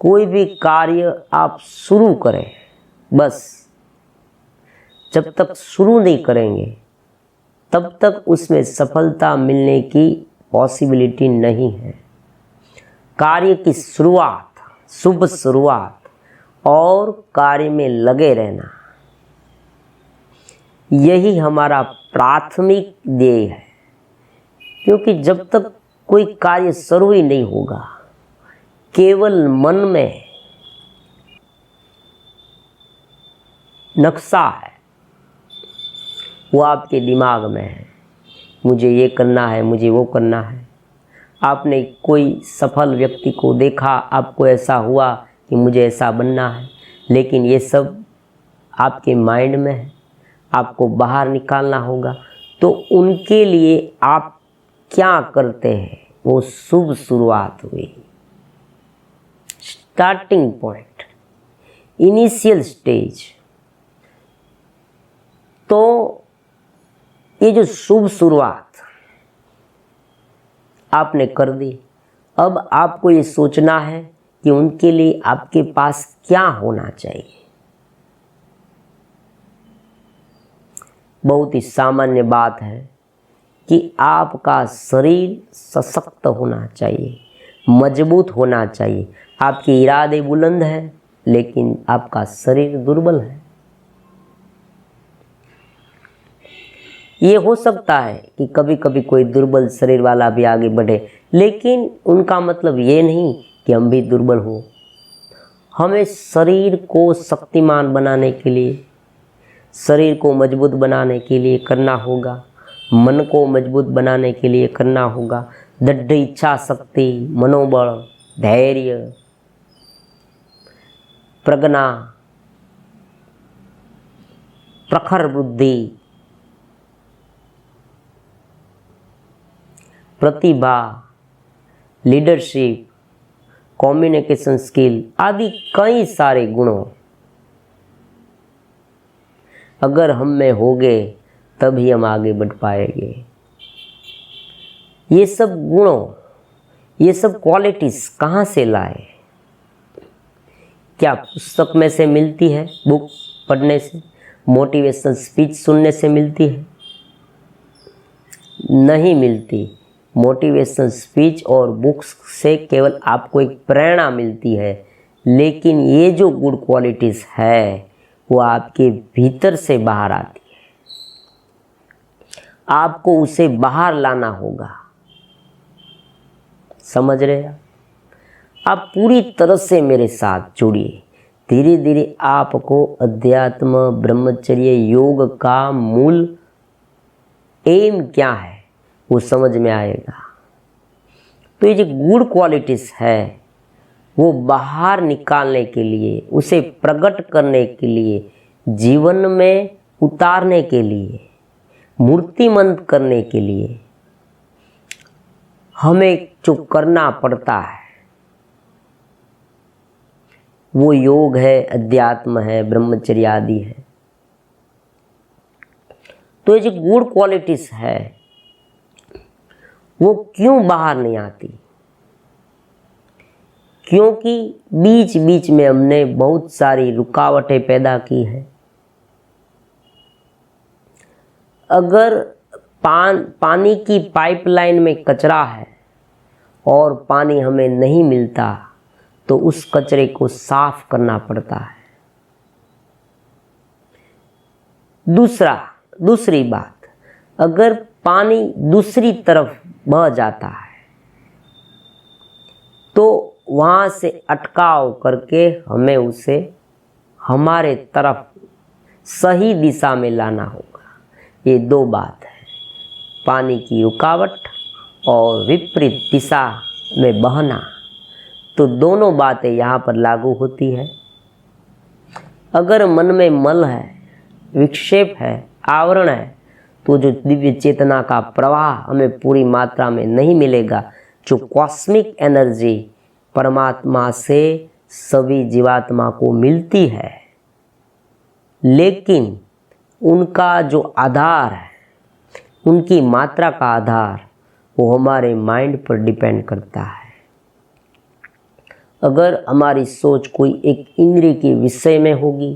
कोई भी कार्य आप शुरू करें, बस जब तक शुरू नहीं करेंगे तब तक उसमें सफलता मिलने की पॉसिबिलिटी नहीं है। कार्य की शुरुआत, शुभ शुरुआत और कार्य में लगे रहना, यही हमारा प्राथमिक ध्येय है। क्योंकि जब तक कोई कार्य शुरू ही नहीं होगा, केवल मन में नक्शा है, वो आपके दिमाग में है, मुझे ये करना है, मुझे वो करना है। आपने कोई सफल व्यक्ति को देखा, आपको ऐसा हुआ कि मुझे ऐसा बनना है, लेकिन ये सब आपके माइंड में है, आपको बाहर निकालना होगा। तो उनके लिए आप क्या करते हैं, वो शुभ शुरुआत हुई, स्टार्टिंग पॉइंट, इनिशियल स्टेज। तो ये जो शुभ शुरुआत आपने कर दी, अब आपको ये सोचना है कि उनके लिए आपके पास क्या होना चाहिए। बहुत ही सामान्य बात है कि आपका शरीर सशक्त होना चाहिए, मजबूत होना चाहिए। आपके इरादे बुलंद हैं, लेकिन आपका शरीर दुर्बल है। ये हो सकता है कि कभी कभी कोई दुर्बल शरीर वाला भी आगे बढ़े, लेकिन उनका मतलब ये नहीं कि हम भी दुर्बल हो। हमें शरीर को शक्तिमान बनाने के लिए, शरीर को मजबूत बनाने के लिए करना होगा, मन को मजबूत बनाने के लिए करना होगा। दृढ़ इच्छा शक्ति, मनोबल, धैर्य, प्रज्ञा, प्रखर बुद्धि, प्रतिभा, लीडरशिप, कम्युनिकेशन स्किल आदि कई सारे गुणों अगर हम में होंगे तभी हम आगे बढ़ पाएंगे। ये सब गुणों, ये सब क्वालिटीज कहाँ से लाए? क्या पुस्तक में से मिलती है, बुक पढ़ने से, मोटिवेशनल स्पीच सुनने से मिलती है? नहीं मिलती। मोटिवेशनल स्पीच और बुक्स से केवल आपको एक प्रेरणा मिलती है, लेकिन ये जो गुड क्वालिटीज है वो आपके भीतर से बाहर आती है। आपको उसे बाहर लाना होगा। समझ रहे हैं? आप पूरी तरह से मेरे साथ जुड़िए। धीरे धीरे आपको अध्यात्म, ब्रह्मचर्य, योग का मूल एम क्या है वो समझ में आएगा। तो ये जो गुड क्वालिटीज है वो बाहर निकालने के लिए, उसे प्रकट करने के लिए, जीवन में उतारने के लिए, मूर्तिमंत करने के लिए हमें जो करना पड़ता है वो योग है, अध्यात्म है, ब्रह्मचर्य आदि है। तो ये जो गुड क्वालिटीज है वो क्यों बाहर नहीं आती? क्योंकि बीच बीच में हमने बहुत सारी रुकावटें पैदा की है। अगर पानी की पाइपलाइन में कचरा है और पानी हमें नहीं मिलता तो उस कचरे को साफ करना पड़ता है। दूसरी बात, अगर पानी दूसरी तरफ बह जाता है तो वहाँ से अटकाव करके हमें उसे हमारे तरफ सही दिशा में लाना होगा। ये दो बात है, पानी की रुकावट और विपरीत दिशा में बहना। तो दोनों बातें यहाँ पर लागू होती है। अगर मन में मल है, विक्षेप है, आवरण है, तो जो दिव्य चेतना का प्रवाह हमें पूरी मात्रा में नहीं मिलेगा। जो कॉस्मिक एनर्जी परमात्मा से सभी जीवात्मा को मिलती है, लेकिन उनका जो आधार है, उनकी मात्रा का आधार वो हमारे माइंड पर डिपेंड करता है। अगर हमारी सोच कोई एक इंद्रिय के विषय में होगी,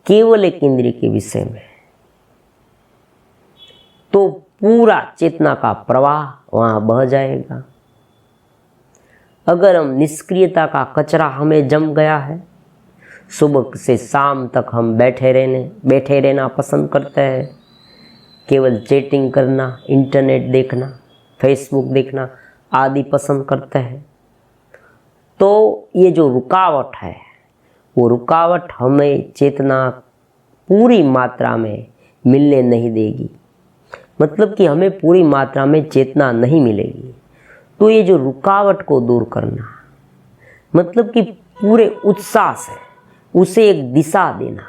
केवल एक इंद्रिय के विषय में, तो पूरा चेतना का प्रवाह वहां बह जाएगा। अगर हम निष्क्रियता का कचरा हमें जम गया है, सुबह से शाम तक हम बैठे रहना पसंद करते हैं, केवल चैटिंग करना, इंटरनेट देखना, फेसबुक देखना आदि पसंद करते हैं, तो ये जो रुकावट है वो रुकावट हमें चेतना पूरी मात्रा में मिलने नहीं देगी। मतलब कि हमें पूरी मात्रा में चेतना नहीं मिलेगी। तो ये जो रुकावट को दूर करना, मतलब कि पूरे उत्साह से उसे एक दिशा देना,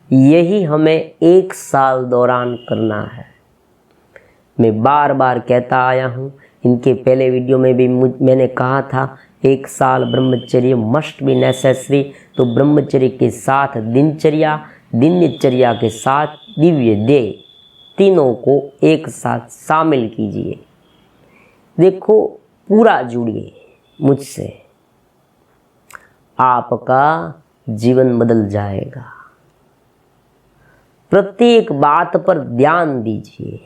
यही हमें 1 साल दौरान करना है। मैं बार बार कहता आया हूँ, इनके पहले वीडियो में भी मैंने कहा था 1 साल ब्रह्मचर्य मस्ट बी नेसेसरी। तो ब्रह्मचर्य के साथ दिनचर्या, दिनचर्या के साथ दिव्य देह, तीनों को एक साथ शामिल कीजिए। देखो, पूरा जुड़िए मुझसे, आपका जीवन बदल जाएगा। प्रत्येक बात पर ध्यान दीजिए।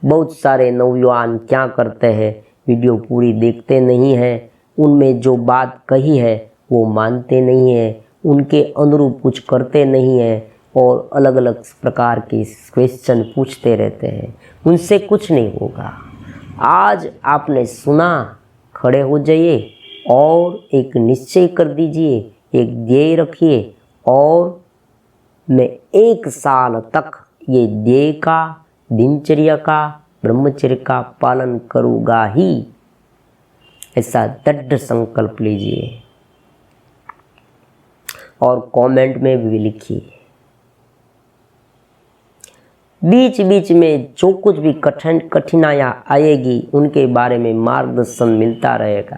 बहुत सारे नौजवान क्या करते हैं, वीडियो पूरी देखते नहीं हैं, उनमें जो बात कही है वो मानते नहीं हैं, उनके अनुरूप कुछ करते नहीं हैं और अलग अलग प्रकार के क्वेश्चन पूछते रहते हैं। उनसे कुछ नहीं होगा। आज आपने सुना, खड़े हो जाइए और एक निश्चय कर दीजिए, एक ध्येय रखिए और मैं 1 साल तक ये ध्येय का, दिनचर्या का, ब्रह्मचर्य का पालन करूँगा ही, ऐसा दृढ़ संकल्प लीजिए और कमेंट में भी लिखिए। बीच बीच में जो कुछ भी कठिनाइयाँ आएगी उनके बारे में मार्गदर्शन मिलता रहेगा।